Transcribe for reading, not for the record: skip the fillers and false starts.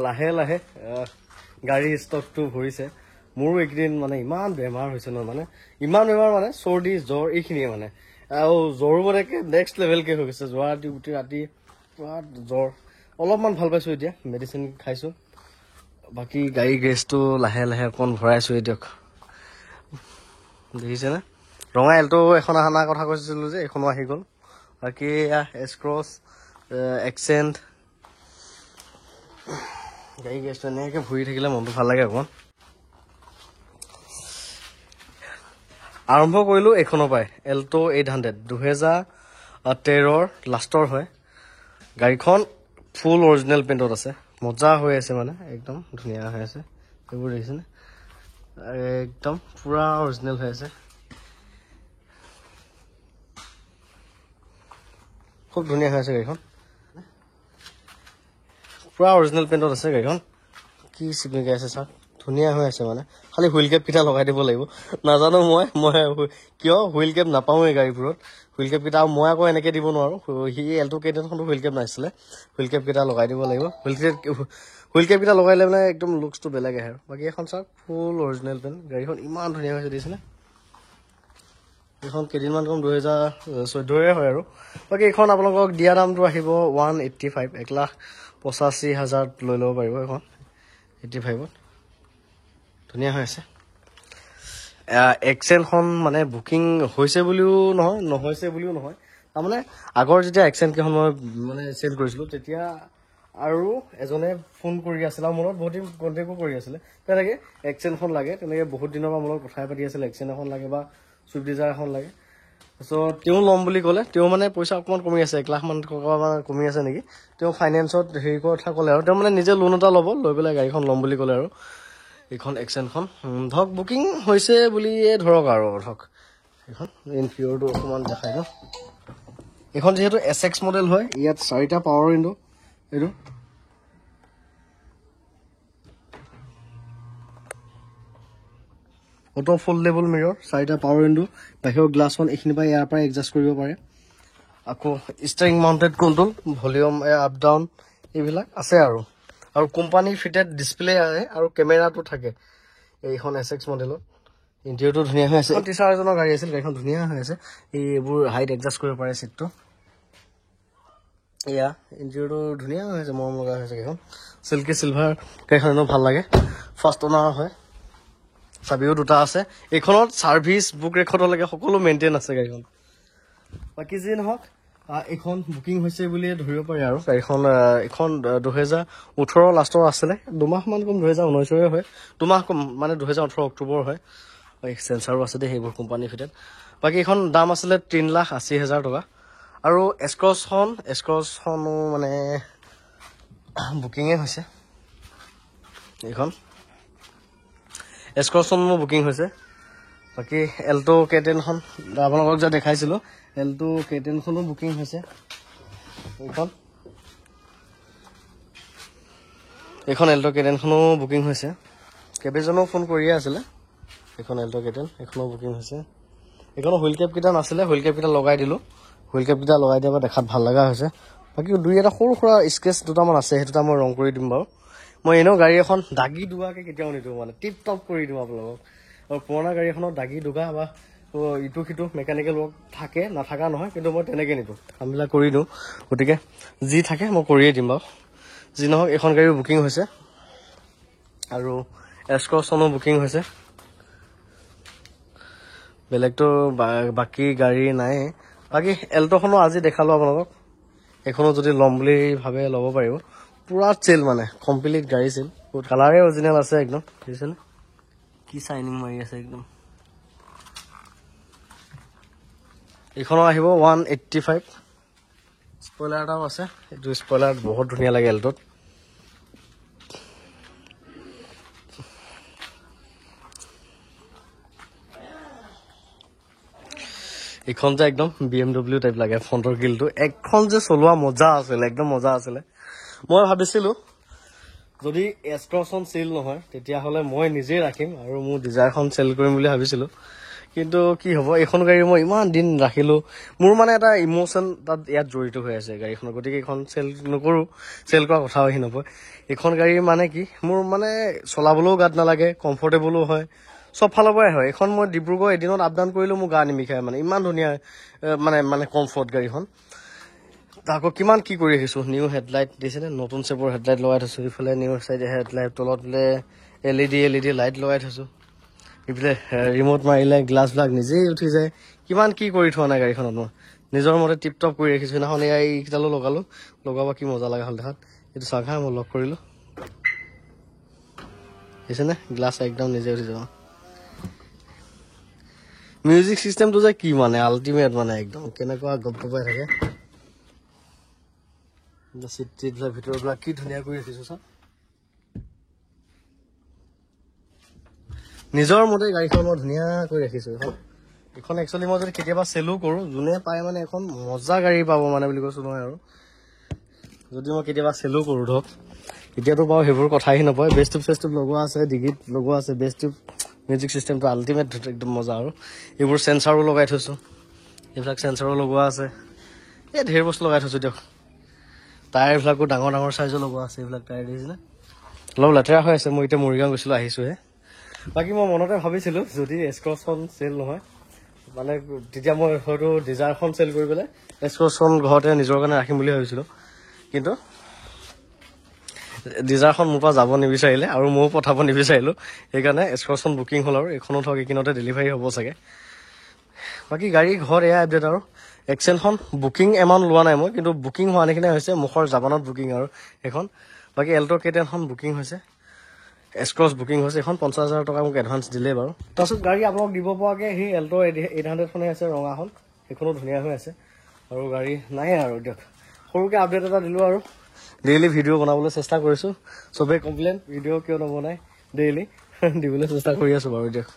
লাহে লাহে গাড়ী ষ্টকটো ভৰিছে মোৰো একদিন মানে ইমান বেমাৰ হৈছে ন মানে ইমান বেমাৰ মানে চৰ্দি জ্বৰ এইখিনিয়ে মানে আৰু জ্বৰ মানে নেক্সট লেভেলকে হৈ গৈছে যোৱা গোটেই ৰাতি পুৰা জ্বৰ অলপমান ভাল পাইছোঁ এতিয়া মেডিচিন খাইছোঁ বাকী গাড়ী গেছটো লাহে লাহে অকণ ভৰাইছোঁ দিয়ক দেখিছেনে ৰঙা এল্টো এখন অনাৰ কথা কৈছিলোঁ যে এইখনো আহি গ'ল বাকী এছ ক্ৰছ এক্সেণ্ট গাড়ী গেছটো এনেকৈ ভৰি থাকিলে মনটো ভাল লাগে অকণ আৰম্ভ কৰিলোঁ এইখনৰ পৰাই এল্টো 800 2013 লাষ্টৰ হয় গাড়ীখন ফুল অৰিজিনেল পেইণ্টত আছে মজা হৈ আছে মানে একদম ধুনীয়া হৈ আছে এইবোৰ দেখিছেনে একদম পুৰা অৰিজিনেল হৈ আছে খুব ধুনীয়া হৈ আছে গাড়ীখন পুৰা অৰিজিনেল পেইণ্টত আছে গাড়ীখন কি চিকমিকাই আছে চাওক ধুনীয়া হৈ আছে মানে খালি হুইল কেপ কেইটা লগাই দিব লাগিব নাজানো মই কিয় হুইল কেপ নাপাওঁৱেই গাড়ীবোৰত হুইল কেপ কেইটা মই আকৌ এনেকৈ দিব নোৱাৰোঁ সি এল্টো কেইটাখনতো হুইল কেপ নাছিলে হুইল কেপ কেইটা লগাই দিব লাগিব হুইল কেপ কেইটা লগাইলে মানে একদম লুকছটো বেলেগ আহে আৰু বাকী এখন চাওক ফুল অৰিজিনেল পেইণ্ট গাড়ীখন ইমান ধুনীয়া হৈছে দেখিছেনে এইখন কেইদিনমান কম 2014 হয় আৰু বাকী এইখন আপোনালোকক দিয়া দামটো আহিব 185 1,85,000 লৈ ল'ব পাৰিব এইখন 85ত ধুনীয়া হৈ আছে এক্সেলখন মানে বুকিং হৈছে বুলিও নহয় নহৈছে বুলিও নহয় তাৰমানে আগৰ যেতিয়া এক্সেলকেইখন মই মানে চেল কৰিছিলোঁ তেতিয়া আৰু এজনে ফোন কৰি আছিল আৰু মোৰ লগত বহুত দিন কণ্টেক্টো কৰি আছিলে তেনেকৈ এক্সেলখন লাগে তেনেকৈ বহুত দিনৰ পৰা মোৰ লগত কথাই পাতি আছিলে এক্সেল এখন লাগে বা চুইফ্ট ডিজাৰ এখন লাগে তাৰপিছত তেওঁ ল'ম বুলি ক'লে তেওঁ মানে পইচা অকণমান কমি আছে 1 লাখ মান টকা কমি আছে নেকি তেওঁ ফাইনেন্সত হেৰি কথা ক'লে আৰু তেওঁ মানে নিজে লোন এটা ল'ব লৈ পেলাই গাড়ীখন ল'ম বুলি ক'লে আৰু এইখন এক্সেলখন ধৰক বুকিং হৈছে বুলিয়ে ধৰক আৰু ধৰক এইখন ইনফিয়ৰটো অকণমান দেখাই ন এইখন যিহেতু SX মডেল হয় ইয়াত 4টা পাৱাৰ উইণ্ডো এইটো অটো ফল্ডেবল মিৰৰ 4টা পাৱাৰ উইণ্ডো বাহিৰৰ গ্লাছখন এইখিনিৰ পৰা ইয়াৰ পৰা এডজাষ্ট কৰিব পাৰে আকৌ steering mounted control volume up down এইবিলাক আছে আৰু কোম্পানী ফিটেড ডিছপ্লে আহে আৰু কেমেৰাটো থাকে এইখন SX মডেলত ইণ্টেৰিয়ৰটো ধুনীয়া হৈ আছে টিচাৰ এজনৰ গাড়ী আছিল গাড়ীখন ধুনীয়া হৈ আছে এইবোৰ হাইট এডজাষ্ট কৰিব পাৰে চিটটো এয়া ইণ্টেৰিয়ৰটো ধুনীয়া হৈ আছে মৰম লগা হৈছে গাড়ীখন চিল্কি চিলভাৰ গাড়ীখন এনেও ভাল লাগে ফাৰ্ষ্ট অনাৰ হয় চাবিও 2টা আছে এইখনত ছাৰ্ভিচ বুক ৰেকৰ্ডলৈকে সকলো মেইনটেইন আছে গাড়ীখন বাকী যি নহওক এইখন বুকিং হৈছে বুলিয়ে ধৰিব পাৰি আৰু গাড়ীখন এইখন 2018 লাষ্টৰ আছিলে 2 মাহমান কম 2019 হয় 2 মাহ কম মানে 2018 অক্টোবৰ হয় চেঞ্চাৰো আছে দেই সেইবোৰ কোম্পানী ফিটেড বাকী এইখন দাম আছিলে 3,80,000 টকা আৰু এছক্ৰছখনো মানে বুকিঙে হৈছে এইখন এছক্ৰছখন মোৰ বুকিং হৈছে বাকী এল্টো K10খন আপোনালোকক যে দেখাইছিলোঁ এল্টো K10খনো বুকিং হৈছে এইখন এল্টো K10খনো বুকিং হৈছে কেইবাজনো ফোন কৰিয়ে আছিলে এইখন এল্টো K10 এইখনো বুকিং হৈছে এইখনো হুইল কেপ কেইটা নাছিলে হুইল কেপ কেইটা লগাই দিলোঁ হুইল কেপ কেইটা লগাই দিয়া দেখাত ভাল লগা হৈছে বাকী 2-এটা সৰু সুৰা স্কেচ 2টামান আছে সেইটোটা মই ৰং কৰি দিম বাৰু মই এনেও গাড়ী এখন দাগি দুগাকৈ কেতিয়াও নিদিওঁ মানে টিপ টপ কৰি দিওঁ আপোনালোকক আৰু পুৰণা গাড়ী এখনত দাগি দুগা বা ইটো সিটো মেকানিকেল ৱৰ্ক থাকে নাথাকা নহয় কিন্তু মই তেনেকৈ নিদিওঁ কামবিলাক কৰি দিওঁ গতিকে যি থাকে মই কৰিয়ে দিম বাৰু যি নহওক এইখন গাড়ীও বুকিং হৈছে আৰু এছক্ৰছখনো বুকিং হৈছে বেলেগতো বাকী গাড়ী নাই বাকী এল্টোখনো আজি দেখালোঁ আপোনালোকক এইখনো যদি ল'ম বুলি ভাবে ল'ব পাৰিব পুৰা চেল মানে কমপ্লিট গাড়ী চেল কালাৰে অৰিজিনেল আছে একদম দেখিছেনে কি চাইনিং মাৰি আছে একদম এইখনো আহিব 185 স্পইলাৰ এটাও আছে এইটো স্পইলাৰ বহুত ধুনীয়া লাগে এল্টোত এইখন যে একদম BMW টাইপ লাগে ফ্ৰণ্টৰ গ্ৰিলটো এখন যে চলোৱা মজা আছিলে একদম মজা আছিলে মই ভাবিছিলোঁ যদি এছক্ৰছখন চেল নহয় তেতিয়াহ'লে মই নিজেই ৰাখিম আৰু মোৰ ডিজায়াৰখন চেল কৰিম বুলি ভাবিছিলোঁ কিন্তু কি হ'ব এইখন গাড়ী মই ইমান দিন ৰাখিলোঁ মোৰ মানে এটা ইমোশ্যন তাত ইয়াত জড়িত হৈ আছে গাড়ীখনৰ গতিকে এইখন চেল নকৰোঁ চেল কৰা কথা আহি নপৰে এইখন গাড়ী মানে কি মোৰ মানে চলাবলৈও গাত নালাগে কমফৰ্টেবলো হয় চব ফালৰ পৰাই হয় এইখন মই ডিব্ৰুগড় এদিনত আপ ডাউন কৰিলোঁ মোৰ গা নিমিষায় মানে ইমান ধুনীয়া মানে কমফৰ্ট গাড়ীখন আকৌ কিমান কি কৰি ৰাখিছোঁ নিউ হেডলাইট দিছেনে নতুন চেপৰ হেডলাইট লগাই থৈছোঁ ইফালে নিউ চাইড হেডলাইট তলত বোলে LED লাইট লগাই থৈছোঁ এইফালে ৰিম'ট মাৰিলে গ্লাছবিলাক নিজেই উঠি যায় কিমান কি কৰি থোৱা নাই গাড়ীখনত মই নিজৰ মতে টিপ টপ কৰি ৰাখিছোঁ সেইদিনাখন এইকেইডালো লগাব কি মজা লগা হ'ল দেখাত এইটো চাঘা মই লগ কৰিলোঁ দেখিছেনে গ্লাছ একদম নিজে উঠি যাব মিউজিক চিষ্টেমটো যে কি মানে আল্টিমেট মানে একদম কেনেকুৱা গপগপাই থাকে চিটবিলাক ভিতৰবিলাক কি ধুনীয়া কৰি ৰাখিছোঁ চাওক নিজৰ মতে গাড়ীখন মই ধুনীয়া কৰি ৰাখিছোঁ এইখন একচুৱেলি মই যদি কেতিয়াবা চেলো কৰোঁ যোনে পায় মানে এখন মজা গাড়ী পাব মানে বুলি কৈছোঁ নহয় আৰু যদি মই কেতিয়াবা চেলো কৰোঁ ধৰক এতিয়াতো বাৰু সেইবোৰ কথাই নপৰে বেষ্ট টিউব চেষ্ট টিউব লগোৱা আছে ডিগিত লগোৱা আছে বেষ্ট টিউব মিউজিক চিষ্টেমটো আল্টিমেট একদম মজা আৰু এইবোৰ চেঞ্চাৰো লগাই থৈছোঁ এইবিলাক চেঞ্চাৰো লগোৱা আছে এই ঢেৰ বস্তু লগাই থৈছোঁ দিয়ক টায়াৰবিলাকো ডাঙৰ চাইজৰ লগোৱা আছে এইবিলাক টায়াৰ দিছিলে অলপ লেতেৰা হৈ আছে মই এতিয়া মৰিগাঁও গৈছিলোঁ আহিছোঁহে বাকী মই মনতে ভাবিছিলোঁ যদি এছক্ৰছখন চেল নহয় মানে তেতিয়া মই হয়তো ডিজায়াৰখন চেল কৰি পেলাই এছক্ৰছখন ঘৰতে নিজৰ কাৰণে ৰাখিম বুলি ভাবিছিলোঁ কিন্তু ডিজায়াৰখন মোৰ পৰা যাব নিবিচাৰিলে আৰু ময়ো পঠাব নিবিচাৰিলোঁ সেইকাৰণে এছক্ৰছখন বুকিং হ'ল আৰু এইখনো ধৰক এইখিনতে ডেলিভাৰী হ'ব চাগে বাকী গাড়ী ঘৰত এয়া আপডেট আৰু এক্সেলখন বুকিং এমাউণ্ট লোৱা নাই মই কিন্তু বুকিং হোৱা নিচিনাই হৈছে মুখৰ জাপানত বুকিং আৰু এইখন বাকী এল্ট' K10খন বুকিং হৈছে এছক্ৰছ বুকিং হৈছে এখন 50,000 টকা মোক এডভান্স দিলে বাৰু তাৰপিছত গাড়ী আপোনাক দিব পৰাকৈ সেই এল্ট' 800খনে আছে ৰঙাখন সেইখনো ধুনীয়া হৈ আছে আৰু গাড়ী নাই আৰু দিয়ক সৰুকৈ আপডেট এটা দিলোঁ আৰু ডেইলি ভিডিঅ' বনাবলৈ চেষ্টা কৰিছোঁ চবেই কমপ্লেইন ভিডিঅ' কিয় নবনাই ডেইলি দিবলৈ চেষ্টা কৰি আছোঁ বাৰু দিয়ক